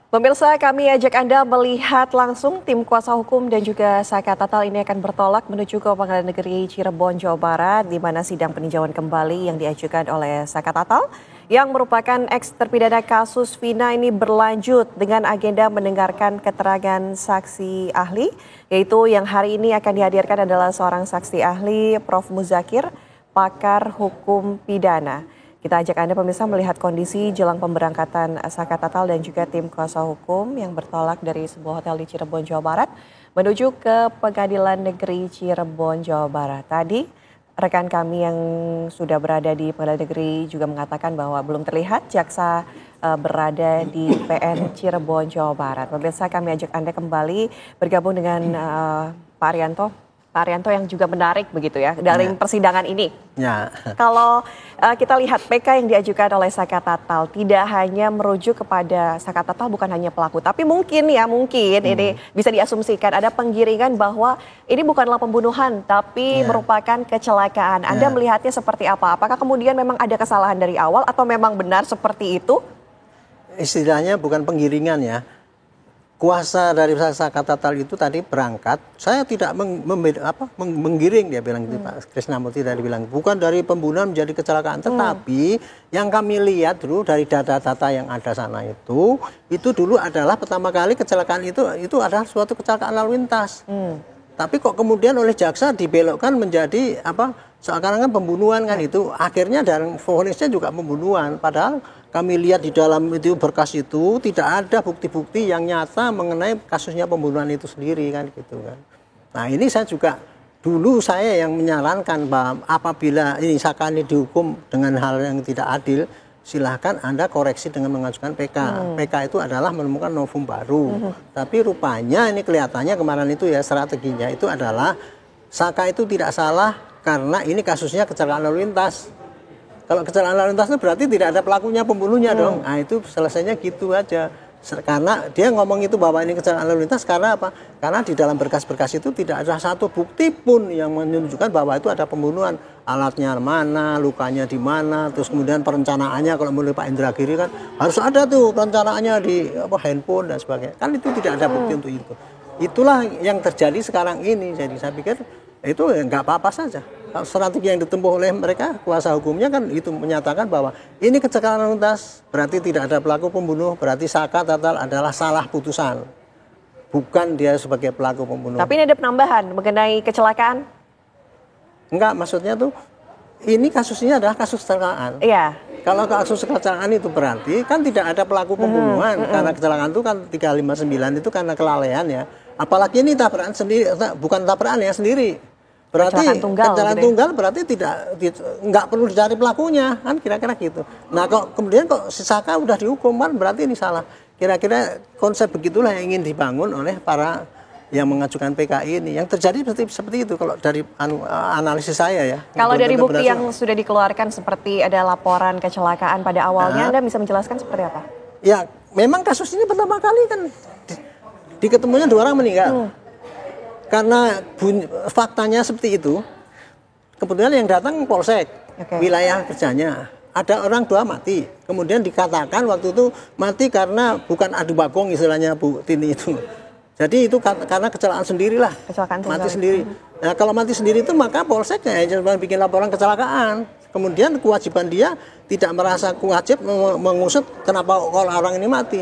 Pemirsa, kami ajak Anda melihat langsung tim kuasa hukum dan juga Saka Tatal ini akan bertolak menuju ke Pengadilan Negeri Cirebon, Jawa Barat, di mana sidang peninjauan kembali yang diajukan oleh Saka Tatal yang merupakan eks terpidana kasus Vina ini berlanjut dengan agenda mendengarkan keterangan saksi ahli, yaitu yang hari ini akan dihadirkan adalah seorang saksi ahli, Prof. Muzakir, pakar hukum pidana. Kita ajak Anda pemirsa melihat kondisi jelang pemberangkatan Saka Tatal dan juga tim kuasa hukum yang bertolak dari sebuah hotel di Cirebon, Jawa Barat menuju ke Pengadilan Negeri Cirebon, Jawa Barat. Tadi rekan kami yang sudah berada di Pengadilan Negeri juga mengatakan bahwa belum terlihat jaksa berada di PN Cirebon, Jawa Barat. Pemirsa, kami ajak Anda kembali bergabung dengan Pak Arianto. Pak Arianto yang juga menarik begitu ya dari persidangan ini. Ya. Kalau kita lihat PK yang diajukan oleh Saka Tatal tidak hanya merujuk kepada Saka Tatal bukan hanya pelaku, tapi mungkin ini bisa diasumsikan ada penggiringan bahwa ini bukanlah pembunuhan tapi merupakan kecelakaan. Anda melihatnya seperti apa? Apakah kemudian memang ada kesalahan dari awal atau memang benar seperti itu? Istilahnya bukan penggiringan ya. Kuasa dari Saka Tatal itu tadi berangkat, saya tidak menggiring, dia bilang gitu, Pak Krisnamurti tadi bilang, bukan dari pembunuhan menjadi kecelakaan, tetapi yang kami lihat dulu dari data-data yang ada sana itu dulu adalah pertama kali kecelakaan itu adalah suatu kecelakaan lalu lintas. Tapi kok kemudian oleh jaksa dibelokkan menjadi seakan-akan pembunuhan kan itu, akhirnya dan vonisnya juga pembunuhan, padahal kami lihat di dalam itu berkas itu tidak ada bukti-bukti yang nyata mengenai kasusnya pembunuhan itu sendiri kan gitu kan. Nah ini saya juga dulu saya yang menyarankan bahwa apabila ini Saka ini dihukum dengan hal yang tidak adil, silahkan Anda koreksi dengan mengajukan PK. PK itu adalah menemukan novum baru. Tapi rupanya ini kelihatannya kemarin itu ya strateginya itu adalah Saka itu tidak salah karena ini kasusnya kecelakaan lalu lintas. Kalau kecelakaan lalu lintas itu berarti tidak ada pelakunya, pembunuhnya dong. Nah itu selesainya gitu aja. Karena dia ngomong itu bahwa ini kecelakaan lalu lintas karena apa? Karena di dalam berkas-berkas itu tidak ada satu bukti pun yang menunjukkan bahwa itu ada pembunuhan. Alatnya mana, lukanya di mana, terus kemudian perencanaannya kalau menurut Pak Indra Giri kan harus ada tuh perencanaannya di handphone dan sebagainya. Kan itu tidak ada bukti untuk itu. Itulah yang terjadi sekarang ini. Jadi saya pikir itu nggak apa-apa saja. Strategi yang ditempuh oleh mereka, kuasa hukumnya kan itu menyatakan bahwa ini kecelakaan lalu lintas, berarti tidak ada pelaku pembunuh, berarti Saka Tatal adalah salah putusan. Bukan dia sebagai pelaku pembunuh. Tapi ini ada penambahan mengenai kecelakaan? Enggak, maksudnya tuh ini kasusnya adalah kasus kecelakaan. Iya. Kalau kasus kecelakaan itu berarti kan tidak ada pelaku pembunuhan. Karena kecelakaan itu kan 359 itu karena kelalaian ya. Apalagi ini tabrakan sendiri, bukan tabrakan ya sendiri. Berarti kecelakaan tunggal berarti nggak perlu dicari pelakunya kan kira-kira gitu. Nah kok kemudian kok si Saka udah dihukum kan berarti ini salah. Kira-kira konsep begitulah yang ingin dibangun oleh para yang mengajukan PK ini. Yang terjadi seperti itu kalau dari analisis saya ya. Kalau dari bukti yang sudah dikeluarkan seperti ada laporan kecelakaan pada awalnya, Anda bisa menjelaskan seperti apa? Ya memang kasus ini pertama kali kan diketemunya 2 orang meninggal. Karena faktanya seperti itu, kebetulan yang datang polsek, wilayah kerjanya. Ada orang 2 mati, kemudian dikatakan waktu itu mati karena bukan adu bagong istilahnya Bu Tini itu. Jadi itu karena kecelakaan sendirilah, mati sendiri. Nah kalau mati sendiri itu maka polsek cuma bikin laporan kecelakaan. Kemudian kewajiban dia tidak merasa wajib mengusut kenapa kalau orang ini mati.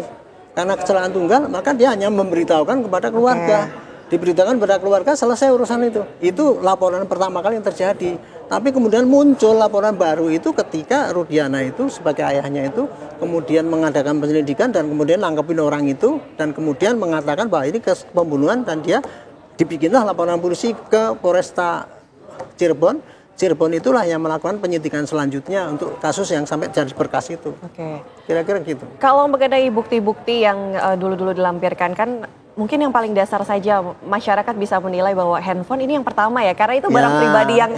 Karena kecelakaan tunggal, maka dia hanya memberitahukan kepada keluarga. Diberitakan kepada keluarga selesai urusan itu. Itu laporan pertama kali yang terjadi. Tapi kemudian muncul laporan baru itu ketika Rudiana itu sebagai ayahnya itu kemudian mengadakan penyelidikan dan kemudian nangkepin orang itu dan kemudian mengatakan bahwa ini pembunuhan dan dia dibikinlah laporan polisi ke Polresta Cirebon. Cirebon itulah yang melakukan penyidikan selanjutnya untuk kasus yang sampai jadi berkas itu. Kira-kira gitu. Kalau mengenai bukti-bukti yang dulu-dulu dilampirkan kan mungkin yang paling dasar saja masyarakat bisa menilai bahwa handphone ini yang pertama ya karena itu barang pribadi yang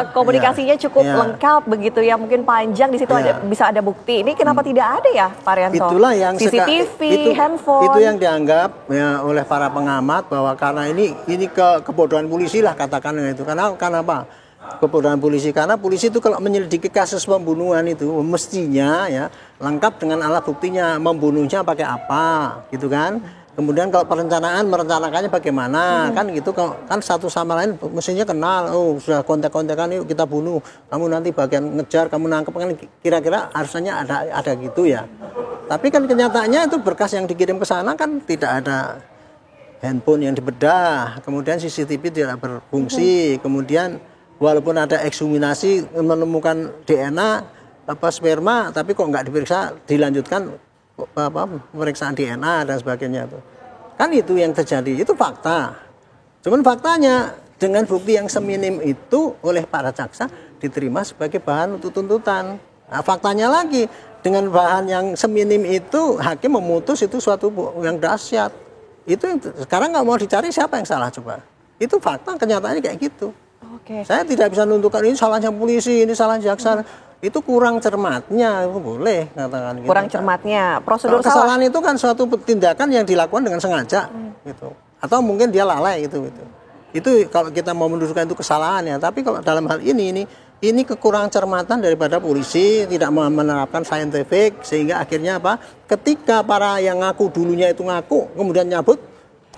komunikasinya cukup lengkap begitu ya mungkin panjang di situ bisa ada bukti. Ini kenapa tidak ada ya Pak Arianto? Itulah yang CCTV, handphone. Itu yang dianggap ya, oleh para pengamat bahwa karena ini kebodohan polisi lah katakan itu. Karena apa? kepemudaan polisi, karena polisi itu kalau menyelidiki kasus pembunuhan itu mestinya ya lengkap dengan alat buktinya, membunuhnya pakai apa gitu kan. Kemudian kalau perencanaan merencanakannya bagaimana kan gitu, kan satu sama lain mestinya kenal. Oh sudah kontak-kontakan, yuk kita bunuh, kamu nanti bagian ngejar, kamu nangkep, kan kira-kira harusnya ada gitu ya. Tapi kan kenyataannya itu berkas yang dikirim ke sana kan tidak ada handphone yang dibedah, kemudian CCTV tidak berfungsi, kemudian walaupun ada ekshumasi menemukan DNA sperma, tapi kok nggak diperiksa, dilanjutkan pemeriksaan DNA dan sebagainya tuh. Kan itu yang terjadi, itu fakta. Cuman faktanya dengan bukti yang seminim itu oleh para jaksa diterima sebagai bahan untuk tuntutan. Nah, faktanya lagi dengan bahan yang seminim itu hakim memutus itu suatu yang dahsyat. Itu yang sekarang nggak mau dicari siapa yang salah coba. Itu fakta, kenyataannya kayak gitu. Oke. Saya tidak bisa menentukan ini salahnya polisi, ini salahnya jaksa. Itu kurang cermatnya, boleh katakan gitu. Kurang cermatnya, prosedur kesalahan itu kan suatu tindakan yang dilakukan dengan sengaja gitu. Atau mungkin dia lalai gitu. Itu kalau kita mau mendudukan itu kesalahan ya, tapi kalau dalam hal ini kekurangan cermatan daripada polisi, tidak menerapkan saintifik, sehingga akhirnya apa? Ketika para yang ngaku dulunya itu ngaku, kemudian nyabut,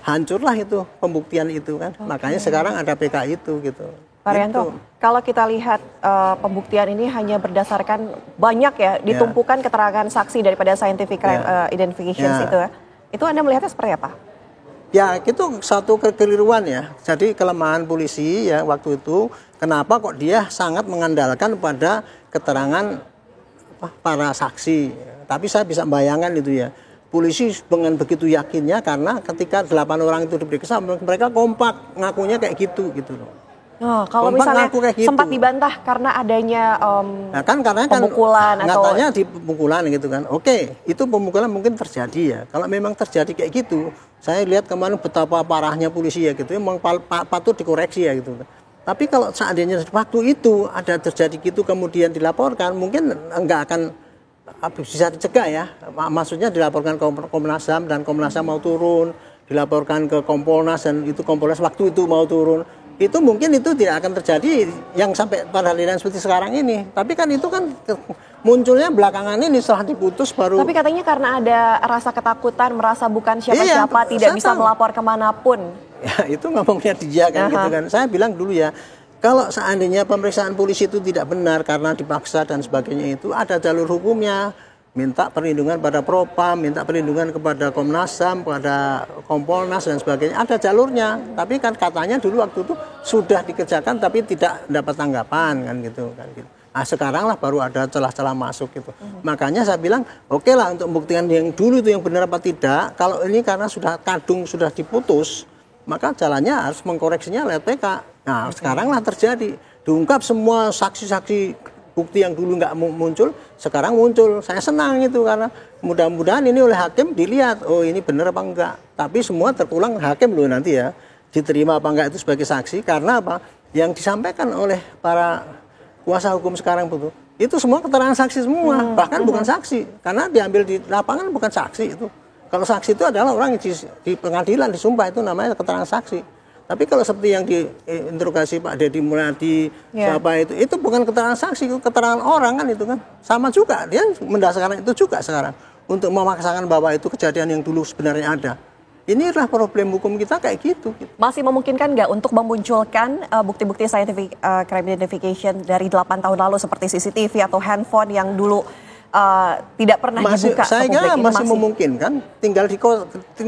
hancurlah itu pembuktian itu kan. Makanya sekarang ada PK itu gitu. Pak Rianto, kalau kita lihat pembuktian ini hanya berdasarkan banyak ya, ditumpukan keterangan saksi daripada scientific crime identification itu Anda melihatnya seperti apa? Ya, itu satu kekeliruan ya. Jadi kelemahan polisi ya waktu itu, kenapa kok dia sangat mengandalkan pada keterangan para saksi. Tapi saya bisa bayangkan itu ya. Polisi dengan begitu yakinnya karena ketika 8 orang itu diperiksa, mereka kompak ngakunya kayak gitu loh. Oh, kalau misalnya sempat dibantah karena adanya karena pemukulan atau katanya di pemukulan gitu kan. Oke, itu pemukulan mungkin terjadi ya. Kalau memang terjadi kayak gitu, saya lihat kemarin betapa parahnya polisi ya gitu, memang patut dikoreksi ya gitu. Tapi kalau seandainya waktu itu ada terjadi gitu kemudian dilaporkan, mungkin enggak akan bisa dicegah ya. Maksudnya dilaporkan ke Komnas HAM dan Komnas HAM mau turun, dilaporkan ke Kompolnas dan itu Kompolnas waktu itu mau turun. Itu mungkin itu tidak akan terjadi yang sampai pada aliran seperti sekarang ini. Tapi kan itu kan munculnya belakangan ini setelah diputus baru. Tapi katanya karena ada rasa ketakutan, merasa bukan siapa-siapa, tidak bisa melapor kemanapun. Ya itu ngomongnya dia kan gitu kan. Saya bilang dulu ya, kalau seandainya pemeriksaan polisi itu tidak benar karena dipaksa dan sebagainya, itu ada jalur hukumnya. Minta perlindungan pada Propam, minta perlindungan kepada Komnas HAM, kepada Kompolnas dan sebagainya. Ada jalurnya. Tapi kan katanya dulu waktu itu sudah dikerjakan tapi tidak dapat tanggapan kan gitu. Nah sekarang lah baru ada celah-celah masuk gitu. Makanya saya bilang oke lah untuk membuktikan yang dulu itu yang benar apa tidak. Kalau ini karena sudah kadung sudah diputus, maka jalannya harus mengkoreksinya lewat PK. Nah sekarang lah terjadi. Diungkap semua saksi-saksi bukti yang dulu nggak muncul, sekarang muncul. Saya senang itu karena mudah-mudahan ini oleh hakim dilihat, oh ini benar apa enggak. Tapi semua terpulang hakim loh nanti ya, diterima apa enggak itu sebagai saksi. Karena apa? Yang disampaikan oleh para kuasa hukum sekarang itu semua keterangan saksi semua, bahkan bukan saksi. Karena diambil di lapangan bukan saksi itu. Kalau saksi itu adalah orang yang di pengadilan disumpah, itu namanya keterangan saksi. Tapi kalau seperti yang diinterogasi Pak Deddy Mulyadi, siapa itu bukan keterangan saksi, itu keterangan orang kan itu kan. Sama juga, dia mendasarkan itu juga sekarang. Untuk memaksakan bahwa itu kejadian yang dulu sebenarnya ada. Inilah problem hukum kita kayak gitu. Masih memungkinkan nggak untuk memunculkan bukti-bukti scientific crime identification dari 8 tahun lalu seperti CCTV atau handphone yang dulu tidak pernah dibuka saya ke publik? kira masih memungkinkan,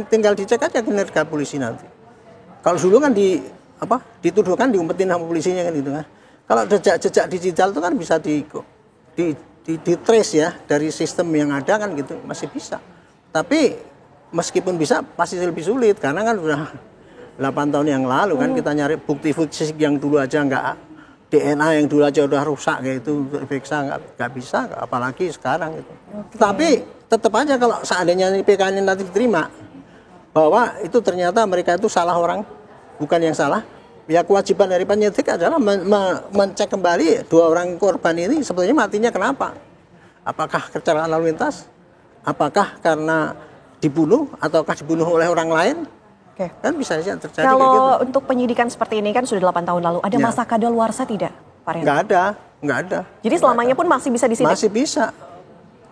tinggal dicek aja kinerja polisi nanti. Kalau dulu kan dituduhkan diumpetin sama polisinya kan gitu kan. Kalau jejak digital itu kan bisa di trace ya dari sistem yang ada kan gitu, masih bisa. Tapi meskipun bisa pasti lebih sulit karena kan udah 8 tahun yang lalu kan kita nyari bukti fisik yang dulu aja nggak, DNA yang dulu aja udah rusak kayak itu diperiksa nggak bisa, apalagi sekarang gitu. Tapi tetap aja kalau seandainya PK ini nanti diterima bahwa itu ternyata mereka itu salah orang, bukan yang salah, ya kewajiban dari penyidik adalah mencek kembali 2 orang korban ini sebetulnya matinya kenapa. Apakah kecelakaan lalu lintas? Apakah karena dibunuh ataukah dibunuh oleh orang lain? Oke. Kan bisa saja terjadi kalau kayak gitu. Untuk penyidikan seperti ini kan sudah 8 tahun lalu, ada masa kadaluarsa tidak? Pak Rianto? Nggak ada. Jadi selamanya pun masih bisa disidik?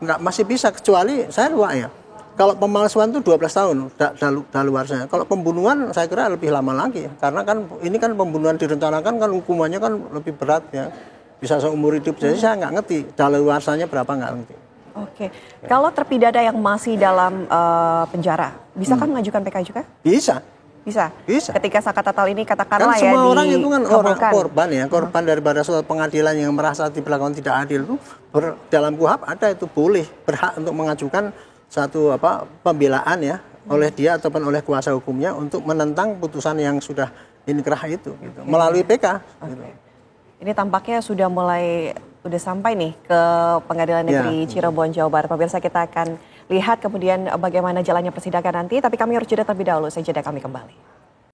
Masih bisa kecuali saya luak ya. Kalau pemalsuan itu 12 tahun daluarsanya. Kalau pembunuhan saya kira lebih lama lagi. Karena kan ini kan pembunuhan direncanakan kan hukumannya kan lebih berat ya. Bisa seumur hidup. Jadi saya nggak ngerti daluarsanya berapa nggak ngerti. Oke. Kalau terpidana yang masih dalam penjara, bisakah mengajukan PK juga? Bisa. Ketika Sakatatal ini katakanlah kan semua orang itu kan orang korban daripada suatu pengadilan yang merasa diperlakukan tidak adil itu dalam KUHP ada itu boleh berhak untuk mengajukan satu pembelaan ya oleh dia ataupun oleh kuasa hukumnya untuk menentang putusan yang sudah inkrah itu gitu, melalui PK. Gitu. Ini tampaknya sudah sampai nih ke Pengadilan Negeri Cirebon, Jawa Barat. Pemirsa, kita akan lihat kemudian bagaimana jalannya persidangan nanti, tapi kami harus jeda terlebih dahulu. Saya jeda, kami kembali.